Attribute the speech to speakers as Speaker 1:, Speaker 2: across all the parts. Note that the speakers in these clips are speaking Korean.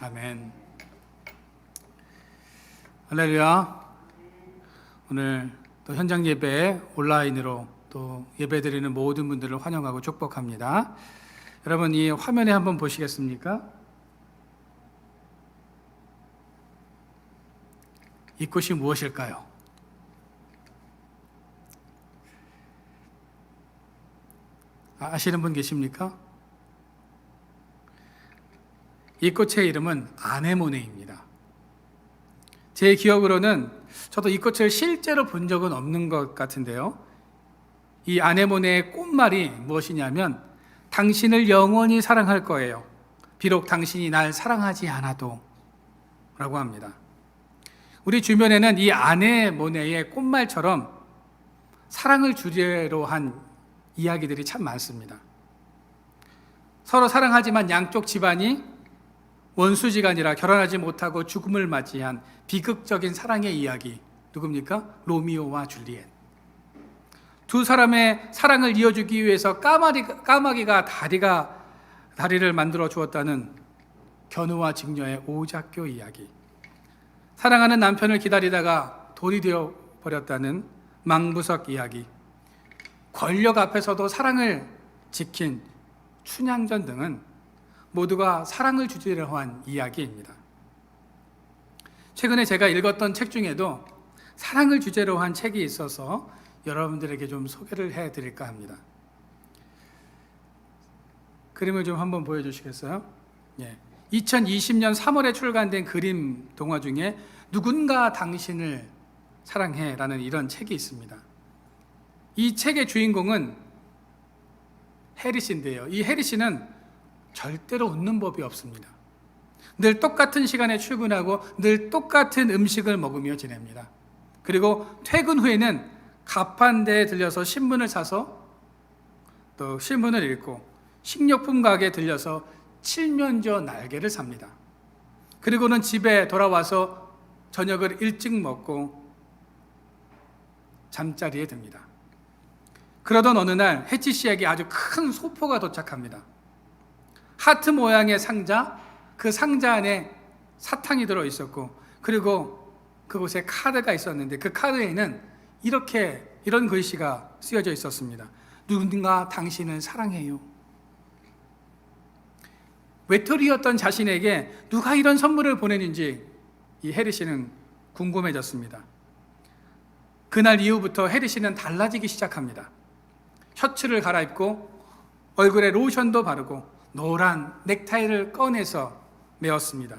Speaker 1: 아멘. 할렐루야. 오늘 또 현장 예배 온라인으로 또 예배 드리는 모든 분들을 환영하고 축복합니다. 여러분, 이 화면에 한번 보시겠습니까? 이 꽃이 무엇일까요? 아시는 분 계십니까? 이 꽃의 이름은 아네모네입니다. 제 기억으로는 저도 이 꽃을 실제로 본 적은 없는 것 같은데요. 이 아네모네의 꽃말이 무엇이냐면 당신을 영원히 사랑할 거예요. 비록 당신이 날 사랑하지 않아도 라고 합니다. 우리 주변에는 이 아네모네의 꽃말처럼 사랑을 주제로 한 이야기들이 참 많습니다. 서로 사랑하지만 양쪽 집안이 원수지간이라 결혼하지 못하고 죽음을 맞이한 비극적인 사랑의 이야기. 누굽니까? 로미오와 줄리엣. 두 사람의 사랑을 이어주기 위해서 까마귀가 다리를 만들어 주었다는 견우와 직녀의 오작교 이야기. 사랑하는 남편을 기다리다가 돌이 되어 버렸다는 망부석 이야기. 권력 앞에서도 사랑을 지킨 춘향전 등은 모두가 사랑을 주제로 한 이야기입니다. 최근에 제가 읽었던 책 중에도 사랑을 주제로 한 책이 있어서 여러분들에게 좀 소개를 해드릴까 합니다. 그림을 좀 한번 보여주시겠어요? 2020년 3월에 출간된 그림 동화 중에 누군가 당신을 사랑해 라는 이런 책이 있습니다. 이 책의 주인공은 해리씨인데요. 이 해리씨는 절대로 웃는 법이 없습니다. 늘 똑같은 시간에 출근하고 늘 똑같은 음식을 먹으며 지냅니다. 그리고 퇴근 후에는 가판대에 들려서 신문을 사서 또 신문을 읽고 식료품 가게에 들려서 칠면조 날개를 삽니다. 그리고는 집에 돌아와서 저녁을 일찍 먹고 잠자리에 듭니다. 그러던 어느 날 해치 씨에게 아주 큰 소포가 도착합니다. 하트 모양의 상자, 그 상자 안에 사탕이 들어있었고, 그리고 그곳에 카드가 있었는데 그 카드에는 이런 글씨가 쓰여져 있었습니다. 누군가 당신을 사랑해요. 외톨이였던 자신에게 누가 이런 선물을 보내는지 이 해리 씨는 궁금해졌습니다. 그날 이후부터 해리 씨는 달라지기 시작합니다. 셔츠를 갈아입고 얼굴에 로션도 바르고 노란 넥타이를 꺼내서 메었습니다.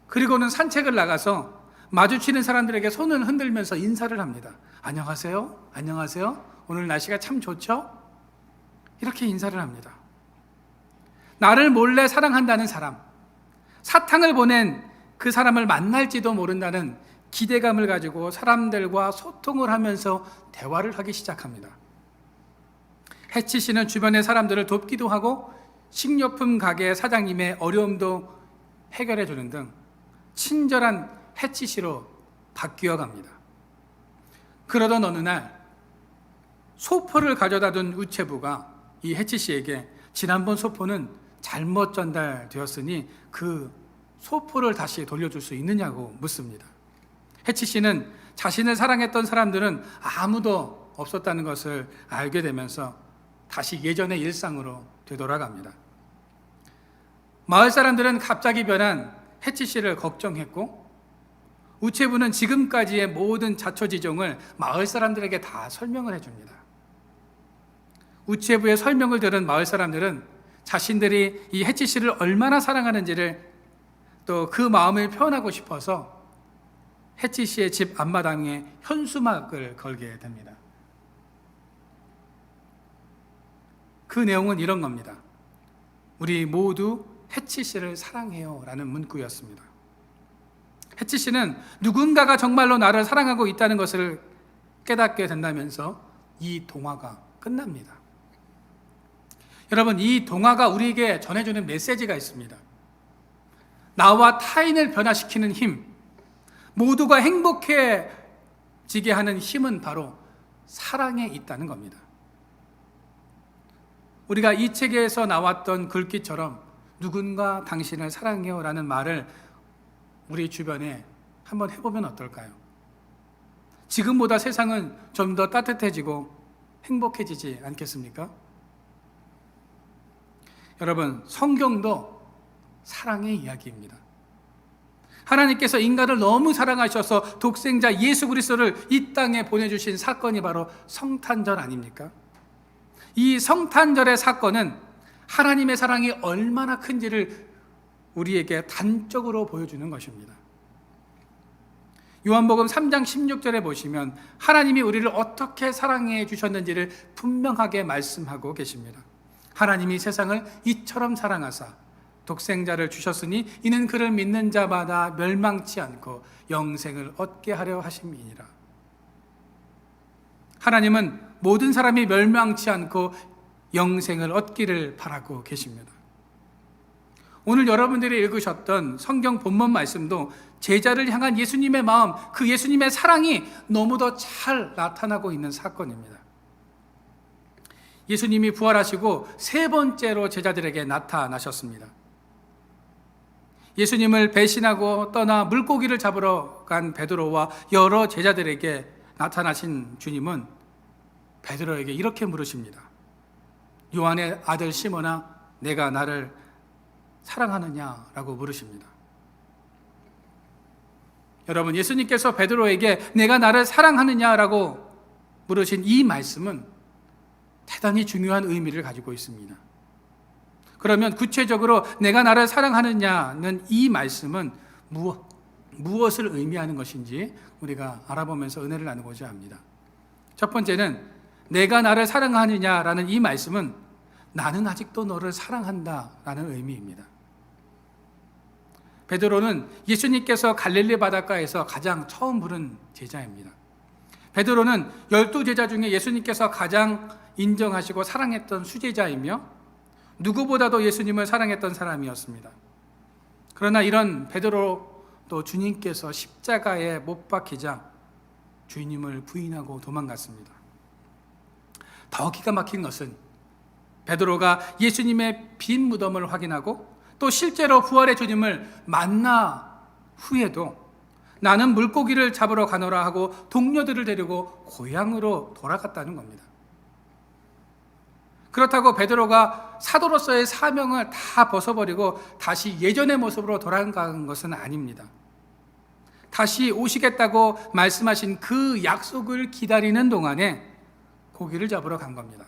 Speaker 1: 그리고는 산책을 나가서 마주치는 사람들에게 손을 흔들면서 인사를 합니다. 안녕하세요? 안녕하세요? 오늘 날씨가 참 좋죠? 이렇게 인사를 합니다. 나를 몰래 사랑한다는 사람, 사탕을 보낸 그 사람을 만날지도 모른다는 기대감을 가지고 사람들과 소통을 하면서 대화를 하기 시작합니다. 해치 씨는 주변의 사람들을 돕기도 하고 식료품 가게 사장님의 어려움도 해결해 주는 등 친절한 해치 씨로 바뀌어 갑니다. 그러던 어느 날 소포를 가져다 둔 우체부가 이 해치 씨에게 지난번 소포는 잘못 전달되었으니 그 소포를 다시 돌려줄 수 있느냐고 묻습니다. 해치 씨는 자신을 사랑했던 사람들은 아무도 없었다는 것을 알게 되면서 다시 예전의 일상으로 되돌아갑니다. 마을 사람들은 갑자기 변한 해치 씨를 걱정했고 우체부는 지금까지의 모든 자초지종을 마을 사람들에게 다 설명을 해줍니다. 우체부의 설명을 들은 마을 사람들은 자신들이 이 해치 씨를 얼마나 사랑하는지를 또 그 마음을 표현하고 싶어서 해치 씨의 집 앞마당에 현수막을 걸게 됩니다. 그 내용은 이런 겁니다. 우리 모두 해치 씨를 사랑해요 라는 문구였습니다. 해치 씨는 누군가가 정말로 나를 사랑하고 있다는 것을 깨닫게 된다면서 이 동화가 끝납니다. 여러분, 이 동화가 우리에게 전해주는 메시지가 있습니다. 나와 타인을 변화시키는 힘, 모두가 행복해지게 하는 힘은 바로 사랑에 있다는 겁니다. 우리가 이 책에서 나왔던 글귀처럼 누군가 당신을 사랑해요 라는 말을 우리 주변에 한번 해보면 어떨까요? 지금보다 세상은 좀 더 따뜻해지고 행복해지지 않겠습니까? 여러분, 성경도 사랑의 이야기입니다. 하나님께서 인간을 너무 사랑하셔서 독생자 예수 그리스도를 이 땅에 보내주신 사건이 바로 성탄절 아닙니까? 이 성탄절의 사건은 하나님의 사랑이 얼마나 큰지를 우리에게 단적으로 보여주는 것입니다. 요한복음 3장 16절에 보시면 하나님이 우리를 어떻게 사랑해 주셨는지를 분명하게 말씀하고 계십니다. 하나님이 세상을 이처럼 사랑하사 독생자를 주셨으니 이는 그를 믿는 자마다 멸망치 않고 영생을 얻게 하려 하심이니라. 하나님은 모든 사람이 멸망치 않고 영생을 얻기를 바라고 계십니다. 오늘 여러분들이 읽으셨던 성경 본문 말씀도 제자를 향한 예수님의 마음, 그 예수님의 사랑이 너무도 잘 나타나고 있는 사건입니다. 예수님이 부활하시고 세 번째로 제자들에게 나타나셨습니다. 예수님을 배신하고 떠나 물고기를 잡으러 간 베드로와 여러 제자들에게 나타나신 주님은 베드로에게 이렇게 물으십니다. 요한의 아들 시몬아, 내가 나를 사랑하느냐라고 물으십니다. 여러분, 예수님께서 베드로에게 내가 나를 사랑하느냐라고 물으신 이 말씀은 대단히 중요한 의미를 가지고 있습니다. 그러면 구체적으로 내가 나를 사랑하느냐는 이 말씀은 무엇을 의미하는 것인지 우리가 알아보면서 은혜를 나누고자 합니다. 첫 번째는 내가 나를 사랑하느냐라는 이 말씀은 나는 아직도 너를 사랑한다라는 의미입니다. 베드로는 예수님께서 갈릴리 바닷가에서 가장 처음 부른 제자입니다. 베드로는 12제자 중에 예수님께서 가장 인정하시고 사랑했던 수제자이며 누구보다도 예수님을 사랑했던 사람이었습니다. 그러나 이런 베드로도 주님께서 십자가에 못 박히자 주님을 부인하고 도망갔습니다. 더 기가 막힌 것은 베드로가 예수님의 빈 무덤을 확인하고 또 실제로 부활의 주님을 만나 후에도 나는 물고기를 잡으러 가노라 하고 동료들을 데리고 고향으로 돌아갔다는 겁니다. 그렇다고 베드로가 사도로서의 사명을 다 벗어버리고 다시 예전의 모습으로 돌아간 것은 아닙니다. 다시 오시겠다고 말씀하신 그 약속을 기다리는 동안에 고기를 잡으러 간 겁니다.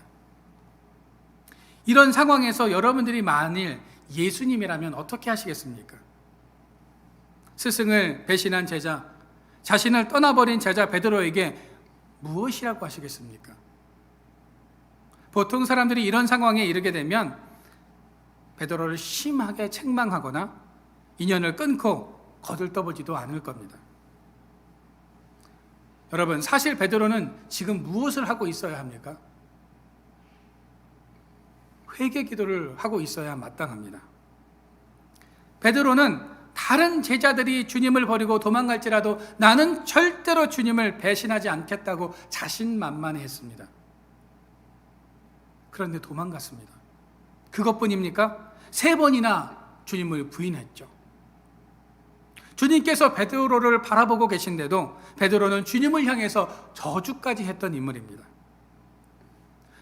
Speaker 1: 이런 상황에서 여러분들이 만일 예수님이라면 어떻게 하시겠습니까? 스승을 배신한 제자, 자신을 떠나버린 제자 베드로에게 무엇이라고 하시겠습니까? 보통 사람들이 이런 상황에 이르게 되면 베드로를 심하게 책망하거나 인연을 끊고 거들떠보지도 않을 겁니다. 여러분, 사실 베드로는 지금 무엇을 하고 있어야 합니까? 회개 기도를 하고 있어야 마땅합니다. 베드로는 다른 제자들이 주님을 버리고 도망갈지라도 나는 절대로 주님을 배신하지 않겠다고 자신만만했습니다. 그런데 도망갔습니다. 그것뿐입니까? 3번이나 주님을 부인했죠. 주님께서 베드로를 바라보고 계신데도 베드로는 주님을 향해서 저주까지 했던 인물입니다.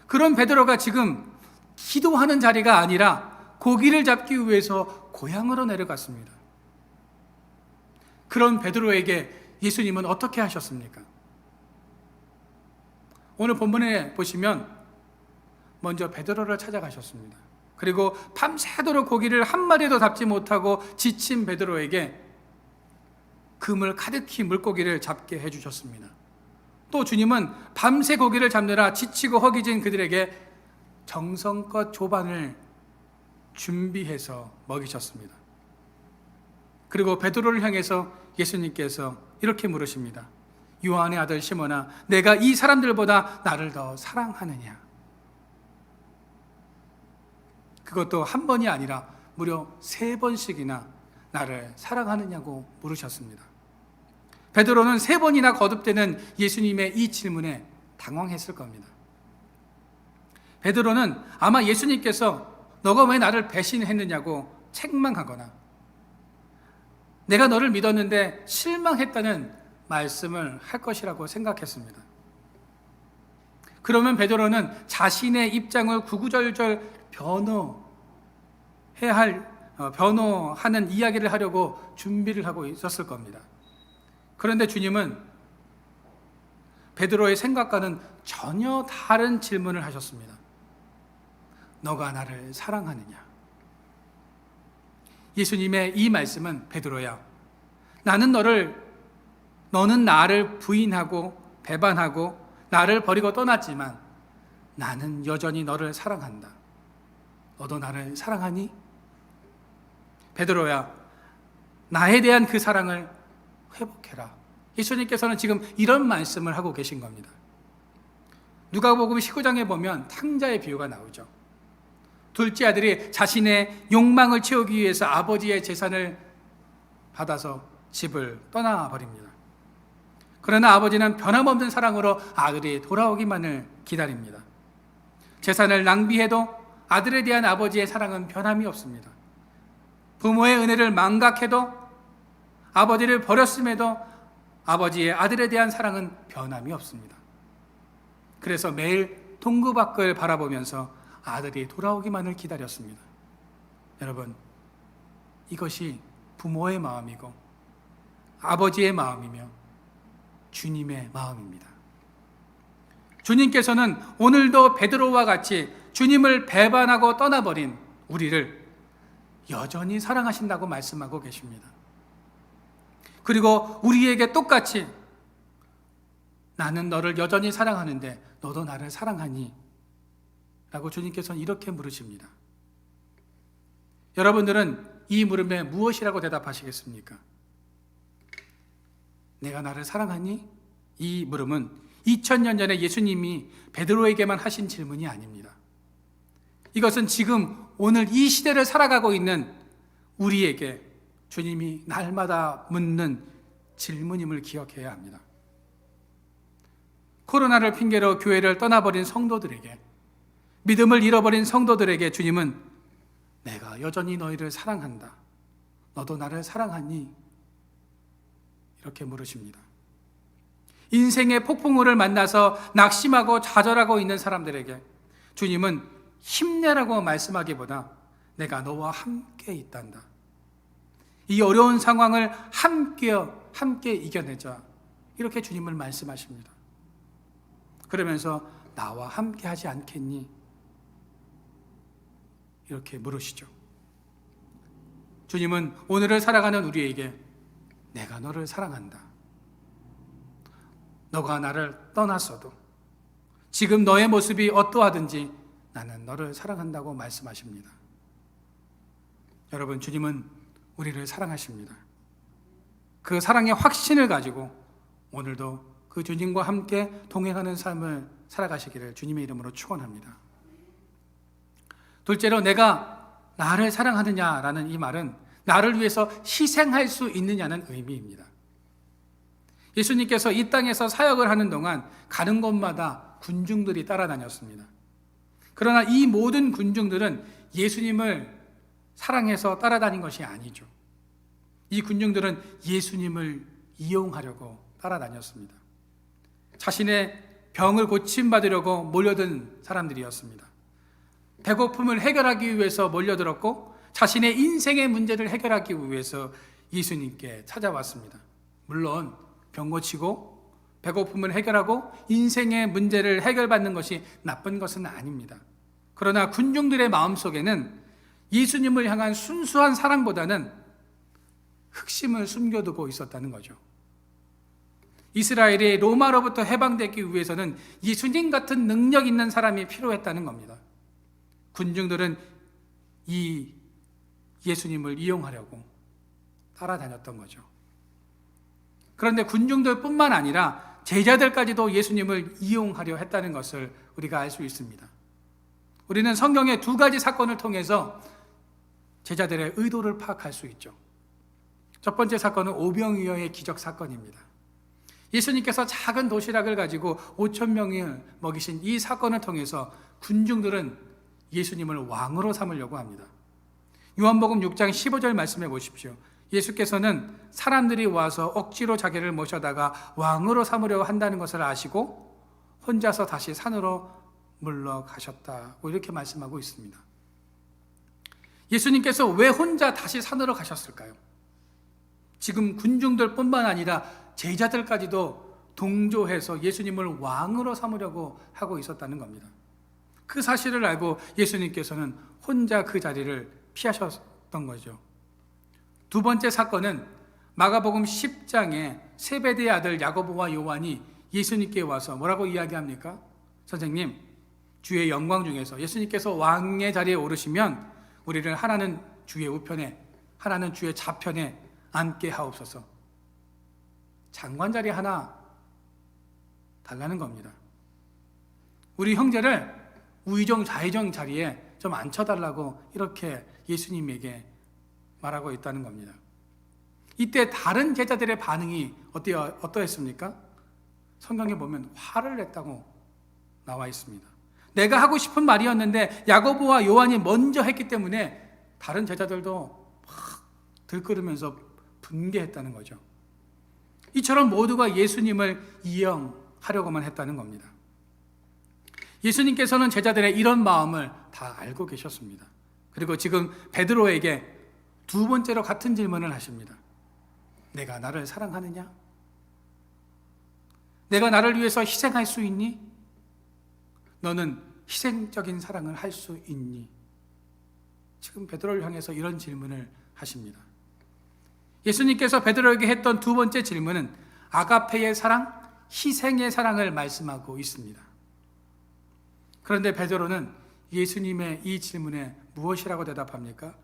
Speaker 1: 그런 베드로가 지금 기도하는 자리가 아니라 고기를 잡기 위해서 고향으로 내려갔습니다. 그런 베드로에게 예수님은 어떻게 하셨습니까? 오늘 본문에 보시면 먼저 베드로를 찾아가셨습니다. 그리고 밤새도록 고기를 한 마리도 잡지 못하고 지친 베드로에게 그물 가득히 물고기를 잡게 해주셨습니다. 또 주님은 밤새 고기를 잡느라 지치고 허기진 그들에게 정성껏 조반을 준비해서 먹이셨습니다. 그리고 베드로를 향해서 예수님께서 이렇게 물으십니다. 요한의 아들 시몬아, 내가 이 사람들보다 나를 더 사랑하느냐? 그것도 한 번이 아니라 무려 3번씩이나 나를 사랑하느냐고 물으셨습니다. 베드로는 3번이나 거듭되는 예수님의 이 질문에 당황했을 겁니다. 베드로는 아마 예수님께서 너가 왜 나를 배신했느냐고 책망하거나 내가 너를 믿었는데 실망했다는 말씀을 할 것이라고 생각했습니다. 그러면 베드로는 자신의 입장을 구구절절 변호하는 이야기를 하려고 준비를 하고 있었을 겁니다. 그런데 주님은 베드로의 생각과는 전혀 다른 질문을 하셨습니다. 너가 나를 사랑하느냐? 예수님의 이 말씀은 베드로야, 너는 나를 부인하고 배반하고 나를 버리고 떠났지만 나는 여전히 너를 사랑한다. 너도 나를 사랑하니? 베드로야, 나에 대한 그 사랑을 회복해라. 예수님께서는 지금 이런 말씀을 하고 계신 겁니다. 누가복음 19장에 보면 탕자의 비유가 나오죠. 둘째 아들이 자신의 욕망을 채우기 위해서 아버지의 재산을 받아서 집을 떠나버립니다. 그러나 아버지는 변함없는 사랑으로 아들이 돌아오기만을 기다립니다. 재산을 낭비해도 아들에 대한 아버지의 사랑은 변함이 없습니다. 부모의 은혜를 망각해도, 아버지를 버렸음에도 아버지의 아들에 대한 사랑은 변함이 없습니다. 그래서 매일 동구 밖을 바라보면서 아들이 돌아오기만을 기다렸습니다. 여러분, 이것이 부모의 마음이고 아버지의 마음이며 주님의 마음입니다. 주님께서는 오늘도 베드로와 같이 주님을 배반하고 떠나버린 우리를 여전히 사랑하신다고 말씀하고 계십니다. 그리고 우리에게 똑같이 나는 너를 여전히 사랑하는데 너도 나를 사랑하니? 라고 주님께서는 이렇게 물으십니다. 여러분들은 이 물음에 무엇이라고 대답하시겠습니까? 내가 나를 사랑하니? 이 물음은 2000년 전에 예수님이 베드로에게만 하신 질문이 아닙니다. 이것은 지금 오늘 이 시대를 살아가고 있는 우리에게 주님이 날마다 묻는 질문임을 기억해야 합니다. 코로나를 핑계로 교회를 떠나버린 성도들에게, 믿음을 잃어버린 성도들에게 주님은 내가 여전히 너희를 사랑한다. 너도 나를 사랑하니? 이렇게 물으십니다. 인생의 폭풍우를 만나서 낙심하고 좌절하고 있는 사람들에게 주님은 힘내라고 말씀하기보다 내가 너와 함께 있단다. 이 어려운 상황을 함께 이겨내자. 이렇게 주님을 말씀하십니다. 그러면서 나와 함께 하지 않겠니? 이렇게 물으시죠. 주님은 오늘을 살아가는 우리에게 내가 너를 사랑한다. 너가 나를 떠났어도 지금 너의 모습이 어떠하든지 나는 너를 사랑한다고 말씀하십니다. 여러분, 주님은 우리를 사랑하십니다. 그 사랑의 확신을 가지고 오늘도 그 주님과 함께 동행하는 삶을 살아가시기를 주님의 이름으로 축원합니다. 둘째로, 내가 나를 사랑하느냐라는 이 말은 나를 위해서 희생할 수 있느냐는 의미입니다. 예수님께서 이 땅에서 사역을 하는 동안 가는 곳마다 군중들이 따라다녔습니다. 그러나 이 모든 군중들은 예수님을 사랑해서 따라다닌 것이 아니죠. 이 군중들은 예수님을 이용하려고 따라다녔습니다. 자신의 병을 고침받으려고 몰려든 사람들이었습니다. 배고픔을 해결하기 위해서 몰려들었고 자신의 인생의 문제를 해결하기 위해서 예수님께 찾아왔습니다. 물론 병 고치고 배고픔을 해결하고 인생의 문제를 해결받는 것이 나쁜 것은 아닙니다. 그러나 군중들의 마음속에는 예수님을 향한 순수한 사랑보다는 흑심을 숨겨두고 있었다는 거죠. 이스라엘이 로마로부터 해방되기 위해서는 예수님 같은 능력 있는 사람이 필요했다는 겁니다. 군중들은 이 예수님을 이용하려고 따라다녔던 거죠. 그런데 군중들뿐만 아니라 제자들까지도 예수님을 이용하려 했다는 것을 우리가 알 수 있습니다. 우리는 성경의 두 가지 사건을 통해서 제자들의 의도를 파악할 수 있죠. 첫 번째 사건은 오병이어의 기적 사건입니다. 예수님께서 작은 도시락을 가지고 5,000명을 먹이신 이 사건을 통해서 군중들은 예수님을 왕으로 삼으려고 합니다. 요한복음 6장 15절 말씀해 보십시오. 예수께서는 사람들이 와서 억지로 자기를 모셔다가 왕으로 삼으려고 한다는 것을 아시고 혼자서 다시 산으로 물러가셨다고 이렇게 말씀하고 있습니다. 예수님께서 왜 혼자 다시 산으로 가셨을까요? 지금 군중들뿐만 아니라 제자들까지도 동조해서 예수님을 왕으로 삼으려고 하고 있었다는 겁니다. 그 사실을 알고 예수님께서는 혼자 그 자리를 피하셨던 거죠. 두 번째 사건은 마가복음 10장에 세베대의 아들 야고보와 요한이 예수님께 와서 뭐라고 이야기합니까? 선생님, 주의 영광 중에서 예수님께서 왕의 자리에 오르시면 우리를 하나는 주의 우편에, 하나는 주의 좌편에 앉게 하옵소서. 장관 자리 하나 달라는 겁니다. 우리 형제를 우의정 좌의정 자리에 좀 앉혀달라고 이렇게 예수님에게 말하고 있다는 겁니다. 이때 다른 제자들의 반응이 어떠했습니까? 성경에 보면 화를 냈다고 나와 있습니다. 내가 하고 싶은 말이었는데 야고보와 요한이 먼저 했기 때문에 다른 제자들도 막 들끓으면서 분개했다는 거죠. 이처럼 모두가 예수님을 이용하려고만 했다는 겁니다. 예수님께서는 제자들의 이런 마음을 다 알고 계셨습니다. 그리고 지금 베드로에게 두 번째로 같은 질문을 하십니다. 내가 나를 사랑하느냐? 내가 나를 위해서 희생할 수 있니? 너는 희생적인 사랑을 할 수 있니? 지금 베드로를 향해서 이런 질문을 하십니다. 예수님께서 베드로에게 했던 두 번째 질문은 아가페의 사랑, 희생의 사랑을 말씀하고 있습니다. 그런데 베드로는 예수님의 이 질문에 무엇이라고 대답합니까?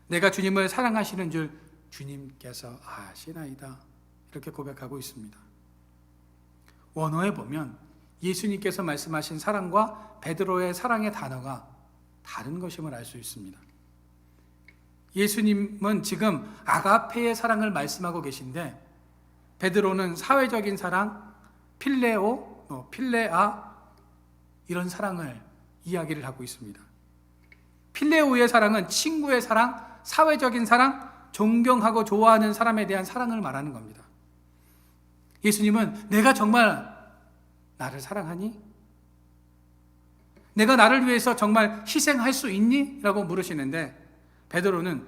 Speaker 1: 내가 주님을 사랑하시는 줄 주님께서 아시나이다. 이렇게 고백하고 있습니다. 원어에 보면 예수님께서 말씀하신 사랑과 베드로의 사랑의 단어가 다른 것임을 알 수 있습니다. 예수님은 지금 아가페의 사랑을 말씀하고 계신데 베드로는 사회적인 사랑, 필레오, 필레아 이런 사랑을 이야기를 하고 있습니다. 필레오의 사랑은 친구의 사랑, 사회적인 사랑, 존경하고 좋아하는 사람에 대한 사랑을 말하는 겁니다. 예수님은 내가 정말 나를 사랑하니? 내가 나를 위해서 정말 희생할 수 있니? 라고 물으시는데 베드로는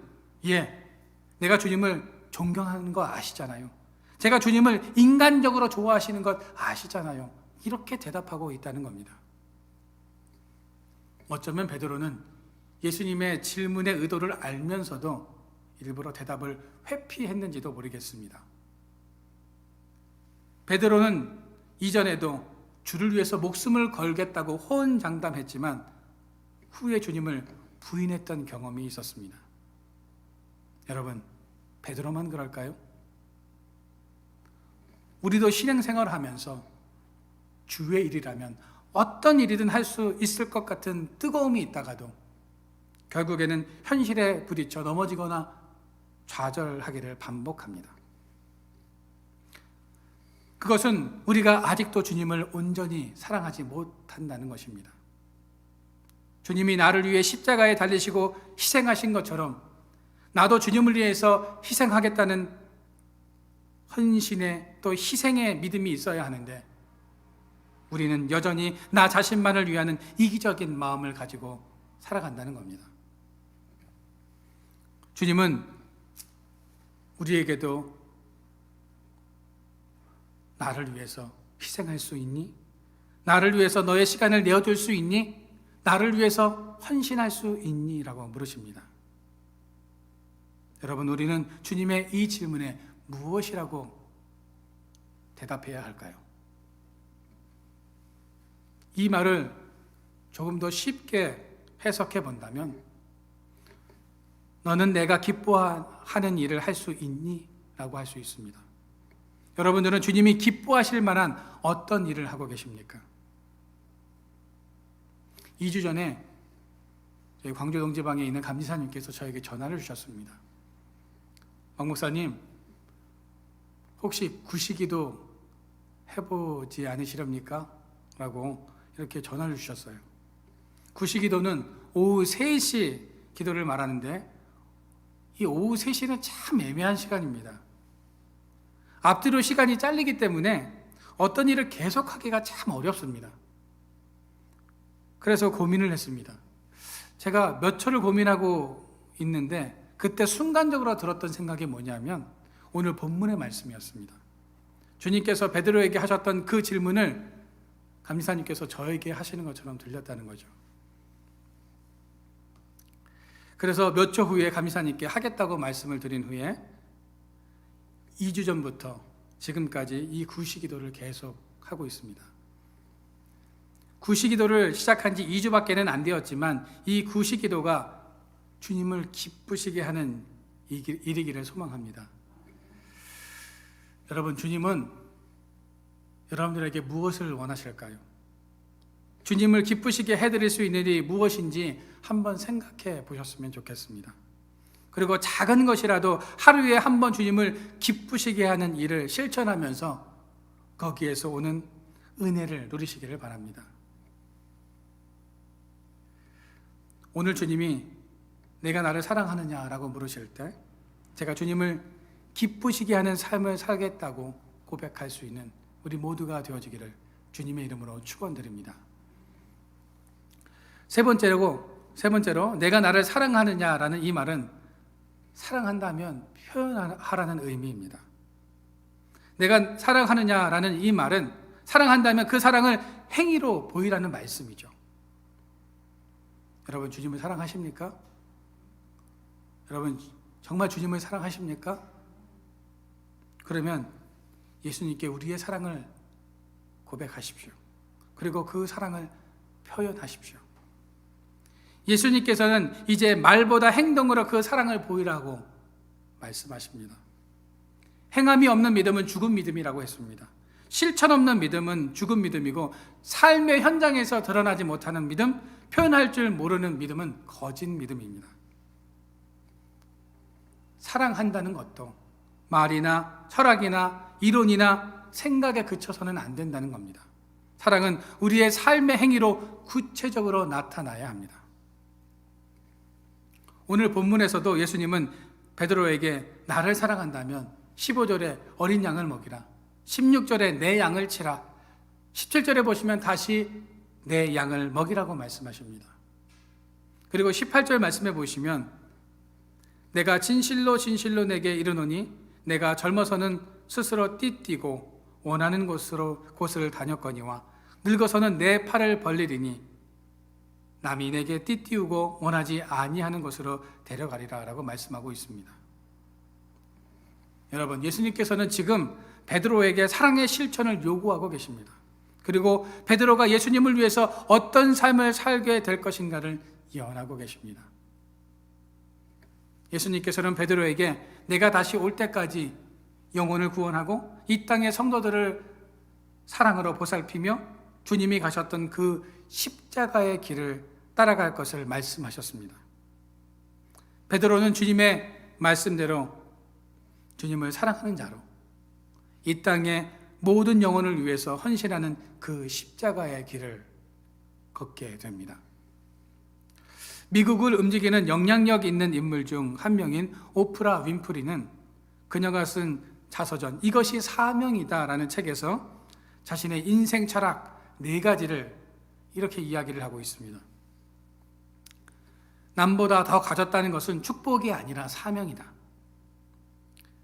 Speaker 1: 내가 주님을 존경하는 거 아시잖아요. 제가 주님을 인간적으로 좋아하시는 것 아시잖아요. 이렇게 대답하고 있다는 겁니다. 어쩌면 베드로는 예수님의 질문의 의도를 알면서도 일부러 대답을 회피했는지도 모르겠습니다. 베드로는 이전에도 주를 위해서 목숨을 걸겠다고 호언장담했지만 후에 주님을 부인했던 경험이 있었습니다. 여러분, 베드로만 그럴까요? 우리도 신앙생활을 하면서 주의 일이라면 어떤 일이든 할 수 있을 것 같은 뜨거움이 있다가도 결국에는 현실에 부딪혀 넘어지거나 좌절하기를 반복합니다. 그것은 우리가 아직도 주님을 온전히 사랑하지 못한다는 것입니다. 주님이 나를 위해 십자가에 달리시고 희생하신 것처럼 나도 주님을 위해서 희생하겠다는 헌신의 또 희생의 믿음이 있어야 하는데 우리는 여전히 나 자신만을 위하는 이기적인 마음을 가지고 살아간다는 겁니다. 주님은 우리에게도 나를 위해서 희생할 수 있니? 나를 위해서 너의 시간을 내어줄 수 있니? 나를 위해서 헌신할 수 있니? 라고 물으십니다. 여러분, 우리는 주님의 이 질문에 무엇이라고 대답해야 할까요? 이 말을 조금 더 쉽게 해석해 본다면 너는 내가 기뻐하는 일을 할 수 있니? 라고 할 수 있습니다. 여러분들은 주님이 기뻐하실 만한 어떤 일을 하고 계십니까? 2주 전에 저희 광주 동지방에 있는 감리사님께서 저에게 전화를 주셨습니다. 박 목사님, 혹시 구시기도 해보지 않으시렵니까? 라고 이렇게 전화를 주셨어요. 구시기도는 오후 3시 기도를 말하는데 이 오후 3시는 참 애매한 시간입니다. 앞뒤로 시간이 잘리기 때문에 어떤 일을 계속하기가 참 어렵습니다. 그래서 고민을 했습니다. 제가 몇 초를 고민하고 있는데 그때 순간적으로 들었던 생각이 뭐냐면 오늘 본문의 말씀이었습니다. 주님께서 베드로에게 하셨던 그 질문을 감리사님께서 저에게 하시는 것처럼 들렸다는 거죠. 그래서 몇 초 후에 감리사님께 하겠다고 말씀을 드린 후에 2주 전부터 지금까지 이 구시기도를 계속 하고 있습니다. 구시기도를 시작한 지 2주밖에는 안 되었지만 이 구시기도가 주님을 기쁘시게 하는 일이기를 소망합니다. 여러분, 주님은 여러분들에게 무엇을 원하실까요? 주님을 기쁘시게 해드릴 수 있는 일이 무엇인지 한번 생각해 보셨으면 좋겠습니다. 그리고 작은 것이라도 하루에 한 번 주님을 기쁘시게 하는 일을 실천하면서 거기에서 오는 은혜를 누리시기를 바랍니다. 오늘 주님이 내가 나를 사랑하느냐라고 물으실 때 제가 주님을 기쁘시게 하는 삶을 살겠다고 고백할 수 있는 우리 모두가 되어지기를 주님의 이름으로 축원드립니다. 세 번째로 내가 나를 사랑하느냐라는 이 말은 사랑한다면 표현하라는 의미입니다. 내가 사랑하느냐라는 이 말은 사랑한다면 그 사랑을 행위로 보이라는 말씀이죠. 여러분, 주님을 사랑하십니까? 여러분, 정말 주님을 사랑하십니까? 그러면 예수님께 우리의 사랑을 고백하십시오. 그리고 그 사랑을 표현하십시오. 예수님께서는 이제 말보다 행동으로 그 사랑을 보이라고 말씀하십니다. 행함이 없는 믿음은 죽은 믿음이라고 했습니다. 실천 없는 믿음은 죽은 믿음이고 삶의 현장에서 드러나지 못하는 믿음, 표현할 줄 모르는 믿음은 거짓 믿음입니다. 사랑한다는 것도 말이나 철학이나 이론이나 생각에 그쳐서는 안 된다는 겁니다. 사랑은 우리의 삶의 행위로 구체적으로 나타나야 합니다. 오늘 본문에서도 예수님은 베드로에게 나를 사랑한다면 15절에 어린 양을 먹이라, 16절에 내 양을 치라, 17절에 보시면 다시 내 양을 먹이라고 말씀하십니다. 그리고 18절 말씀해 보시면 내가 진실로 진실로 내게 이르노니 내가 젊어서는 스스로 띠뛰고 원하는 곳을 다녔거니와 늙어서는 내 팔을 벌리리니 남이 내게 띠띠우고 원하지 아니하는 곳으로 데려가리라 라고 말씀하고 있습니다. 여러분, 예수님께서는 지금 베드로에게 사랑의 실천을 요구하고 계십니다. 그리고 베드로가 예수님을 위해서 어떤 삶을 살게 될 것인가를 예언하고 계십니다. 예수님께서는 베드로에게 내가 다시 올 때까지 영혼을 구원하고 이 땅의 성도들을 사랑으로 보살피며 주님이 가셨던 그 십자가의 길을 따라갈 것을 말씀하셨습니다. 베드로는 주님의 말씀대로 주님을 사랑하는 자로 이 땅의 모든 영혼을 위해서 헌신하는 그 십자가의 길을 걷게 됩니다. 미국을 움직이는 영향력 있는 인물 중 한 명인 오프라 윈프리는 그녀가 쓴 자서전 이것이 사명이다라는 책에서 자신의 인생 철학 4가지를 이렇게 이야기를 하고 있습니다. 남보다 더 가졌다는 것은 축복이 아니라 사명이다.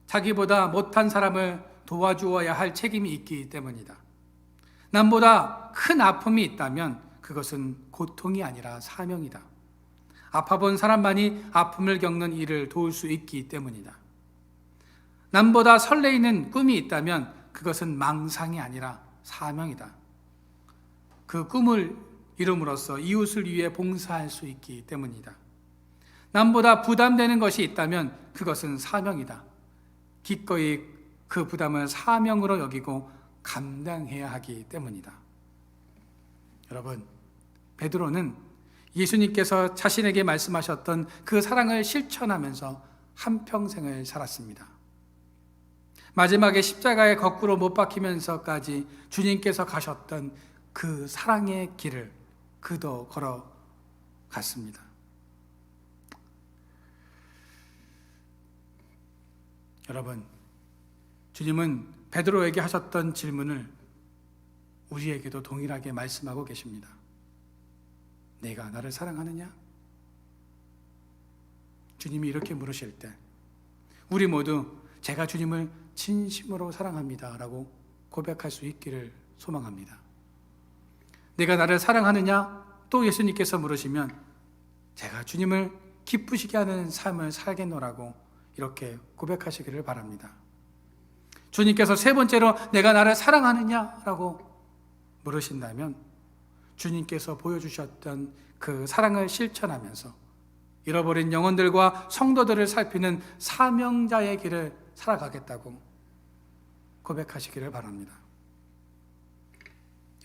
Speaker 1: 자기보다 못한 사람을 도와주어야 할 책임이 있기 때문이다. 남보다 큰 아픔이 있다면 그것은 고통이 아니라 사명이다. 아파본 사람만이 아픔을 겪는 일을 도울 수 있기 때문이다. 남보다 설레이는 꿈이 있다면 그것은 망상이 아니라 사명이다. 그 꿈을 이름으로써 이웃을 위해 봉사할 수 있기 때문이다. 남보다 부담되는 것이 있다면 그것은 사명이다. 기꺼이 그 부담을 사명으로 여기고 감당해야 하기 때문이다. 여러분, 베드로는 예수님께서 자신에게 말씀하셨던 그 사랑을 실천하면서 한평생을 살았습니다. 마지막에 십자가에 거꾸로 못 박히면서까지 주님께서 가셨던 그 사랑의 길을 그도 걸어갔습니다. 여러분, 주님은 베드로에게 하셨던 질문을 우리에게도 동일하게 말씀하고 계십니다. 내가 나를 사랑하느냐? 주님이 이렇게 물으실 때 우리 모두 제가 주님을 진심으로 사랑합니다 라고 고백할 수 있기를 소망합니다. 내가 나를 사랑하느냐? 또 예수님께서 물으시면 제가 주님을 기쁘시게 하는 삶을 살겠노라고 이렇게 고백하시기를 바랍니다. 주님께서 세 번째로 내가 나를 사랑하느냐? 라고 물으신다면 주님께서 보여주셨던 그 사랑을 실천하면서 잃어버린 영혼들과 성도들을 살피는 사명자의 길을 살아가겠다고 고백하시기를 바랍니다.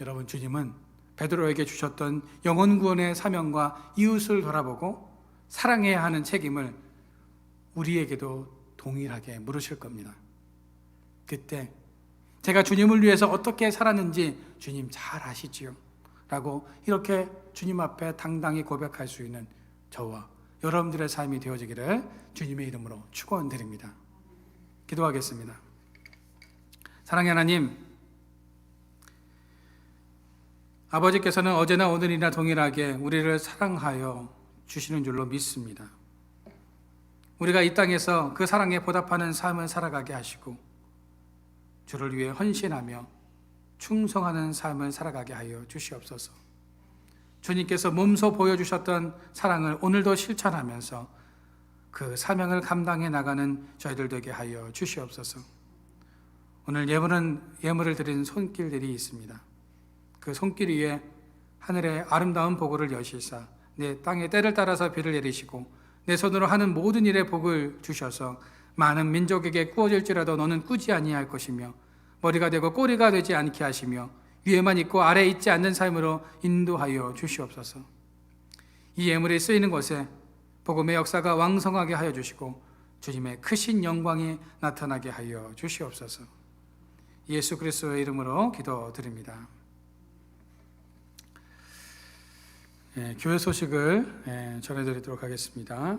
Speaker 1: 여러분, 주님은 베드로에게 주셨던 영혼 구원의 사명과 이웃을 돌아보고 사랑해야 하는 책임을 우리에게도 동일하게 물으실 겁니다. 그때 제가 주님을 위해서 어떻게 살았는지 주님 잘 아시지요? 라고 이렇게 주님 앞에 당당히 고백할 수 있는 저와 여러분들의 삶이 되어지기를 주님의 이름으로 축원드립니다. 기도하겠습니다. 사랑의 하나님, 아버지께서는 어제나 오늘이나 동일하게 우리를 사랑하여 주시는 줄로 믿습니다. 우리가 이 땅에서 그 사랑에 보답하는 삶을 살아가게 하시고 주를 위해 헌신하며 충성하는 삶을 살아가게 하여 주시옵소서. 주님께서 몸소 보여주셨던 사랑을 오늘도 실천하면서 그 사명을 감당해 나가는 저희들 되게 하여 주시옵소서. 오늘 예물을 드린 손길들이 있습니다. 그 손길 위에 하늘의 아름다운 보고를 여시사 내 땅에 때를 따라서 비를 내리시고 내 손으로 하는 모든 일에 복을 주셔서 많은 민족에게 꾸어질지라도 너는 꾸지 아니할 것이며 머리가 되고 꼬리가 되지 않게 하시며 위에만 있고 아래에 있지 않는 삶으로 인도하여 주시옵소서. 이 예물이 쓰이는 곳에 복음의 역사가 왕성하게 하여 주시고 주님의 크신 영광이 나타나게 하여 주시옵소서. 예수 그리스도의 이름으로 기도드립니다. 교회 소식을 전해드리도록 하겠습니다.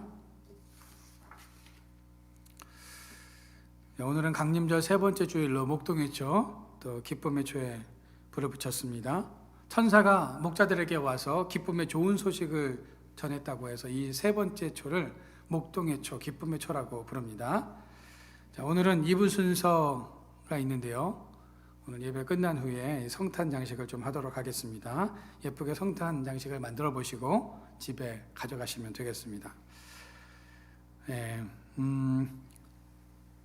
Speaker 1: 오늘은 강림절 세 번째 주일로 목동의 초, 또 기쁨의 초에 불을 붙였습니다. 천사가 목자들에게 와서 기쁨의 좋은 소식을 전했다고 해서 이 세 번째 초를 목동의 초, 기쁨의 초라고 부릅니다. 자, 오늘은 2부 순서가 있는데요. 오늘 예배 끝난 후에 성탄 장식을 좀 하도록 하겠습니다. 예쁘게 성탄 장식을 만들어 보시고 집에 가져가시면 되겠습니다.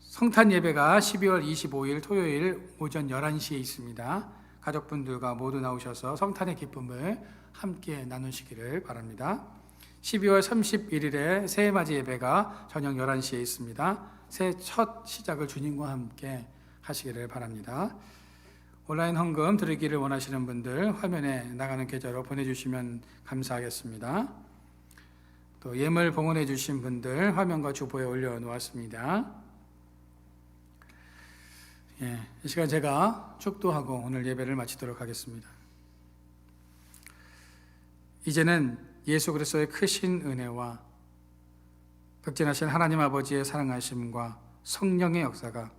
Speaker 1: 성탄 예배가 12월 25일 토요일 오전 11시에 있습니다. 가족분들과 모두 나오셔서 성탄의 기쁨을 함께 나누시기를 바랍니다. 12월 31일에 새해맞이 예배가 저녁 11시에 있습니다. 새해 첫 시작을 주님과 함께 하시기를 바랍니다. 온라인 헌금 드리기를 원하시는 분들 화면에 나가는 계좌로 보내주시면 감사하겠습니다. 또 예물 봉헌해 주신 분들 화면과 주보에 올려놓았습니다. 이 시간 제가 축도하고 오늘 예배를 마치도록 하겠습니다. 이제는 예수 그리스도의 크신 은혜와 극진하신 하나님 아버지의 사랑하심과 성령의 역사가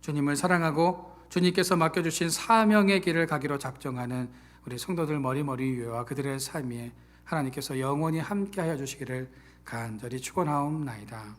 Speaker 1: 주님을 사랑하고 주님께서 맡겨주신 사명의 길을 가기로 작정하는 우리 성도들 머리머리 위와 그들의 삶 위에 하나님께서 영원히 함께하여 주시기를 간절히 축원하옵나이다.